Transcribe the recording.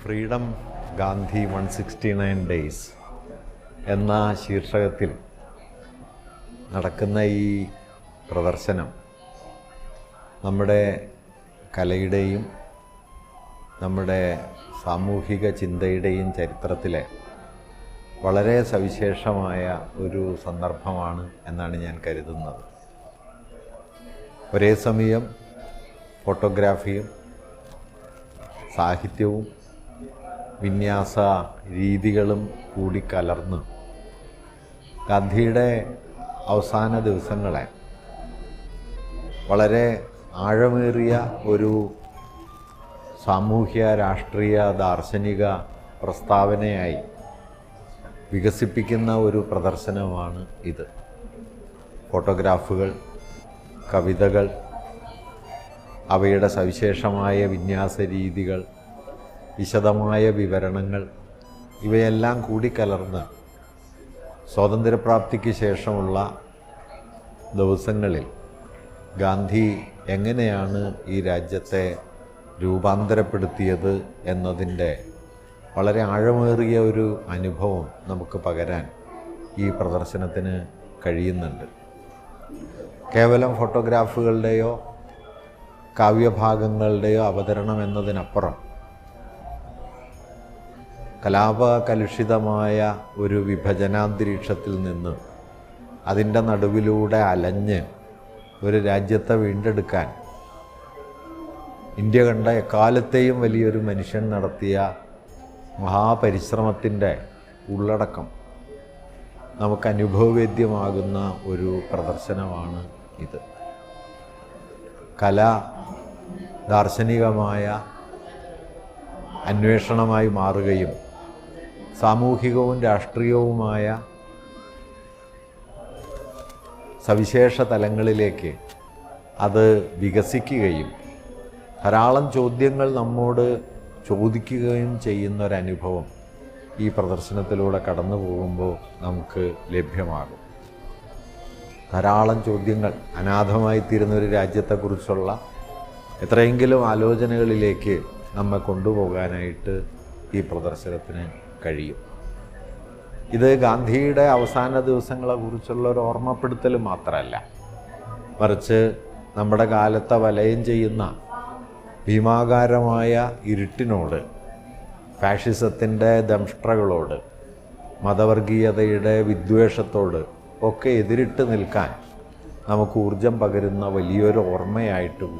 Freedom Gandhi 169 days എന്ന ശീർഷകത്തിൽ നടക്കുന്ന ഈ പ്രദർശനം നമ്മുടെ കലയുടെയും നമ്മുടെ സാമൂഹിക ചിന്തയുടെയും ചരിത്രത്തിലെ വളരെ സവിശേഷമായ ഒരു സന്ദർഭമാണ് എന്നാണ് ഞാൻ കരുതുന്നത്. ഒരേ സമയം ഫോട്ടോഗ്രാഫിയും സാഹിത്യവും വിന്യാസ രീതികളും കൂടി കലർന്ന് ഗാന്ധിയുടെ അവസാന ദിവസങ്ങളെ വളരെ ആഴമേറിയ ഒരു സാമൂഹ്യ രാഷ്ട്രീയ ദാർശനിക പ്രസ്താവനയായി വികസിപ്പിക്കുന്ന ഒരു പ്രദർശനമാണ് ഇത്. ഫോട്ടോഗ്രാഫുകൾ, കവിതകൾ, അവയുടെ സവിശേഷമായ വിന്യാസ രീതികൾ, വിശദമായ വിവരണങ്ങൾ ഇവയെല്ലാം കൂടിക്കലർന്ന് സ്വാതന്ത്ര്യപ്രാപ്തിക്ക് ശേഷമുള്ള ദിവസങ്ങളിൽ ഗാന്ധി എങ്ങനെയാണ് ഈ രാജ്യത്തെ രൂപാന്തരപ്പെടുത്തിയത് എന്നതിൻ്റെ വളരെ ആഴമേറിയ ഒരു അനുഭവം നമുക്ക് പകരാൻ ഈ പ്രദർശനത്തിന് കഴിയുന്നുണ്ട്. കേവലം ഫോട്ടോഗ്രാഫുകളുടെയോ കാവ്യഭാഗങ്ങളുടെയോ അവതരണം എന്നതിനപ്പുറം കലാപകലുഷിതമായ ഒരു വിഭജനാന്തരീക്ഷത്തിൽ നിന്ന് അതിൻ്റെ നടുവിലൂടെ അലഞ്ഞ് ഒരു രാജ്യത്തെ വീണ്ടെടുക്കാൻ ഇന്ത്യ കണ്ട എക്കാലത്തെയും വലിയൊരു മനുഷ്യൻ നടത്തിയ മഹാപരിശ്രമത്തിൻ്റെ ഉള്ളടക്കം നമുക്ക് അനുഭവവേദ്യമാകുന്ന ഒരു പ്രദർശനമാണ് ഇത്. കല ദാർശനികമായ അന്വേഷണമായി മാറുകയും സാമൂഹികവും രാഷ്ട്രീയവുമായ സവിശേഷ തലങ്ങളിലേക്ക് അത് വികസിക്കുകയും ധാരാളം ചോദ്യങ്ങൾ നമ്മോട് ചോദിക്കുകയും ചെയ്യുന്നൊരനുഭവം ഈ പ്രദർശനത്തിലൂടെ കടന്നു പോകുമ്പോൾ നമുക്ക് ലഭ്യമാകും. ധാരാളം ചോദ്യങ്ങൾ അനാഥമായിത്തീരുന്ന ഒരു രാജ്യത്തെക്കുറിച്ചുള്ള എത്രയെങ്കിലും ആലോചനകളിലേക്ക് നമ്മെ കൊണ്ടുപോകാനായിട്ട് ഈ പ്രദർശനത്തിന് കഴിയും. ഇത് ഗാന്ധിയുടെ അവസാന ദിവസങ്ങളെക്കുറിച്ചുള്ള ഒരു ഓർമ്മപ്പെടുത്തൽ മാത്രമല്ല, മറിച്ച് നമ്മുടെ കാലത്തെ വലയം ചെയ്യുന്ന ഭീമാകാരമായ ഇരുട്ടിനോട്, ഫാഷിസത്തിൻ്റെ ദംഷ്ട്രകളോട്, മതവർഗീയതയുടെ വിദ്വേഷത്തോട് ഒക്കെ എതിരിട്ട് നിൽക്കാൻ നമുക്ക് ഊർജം പകരുന്ന വലിയൊരു ഓർമ്മയായിട്ട്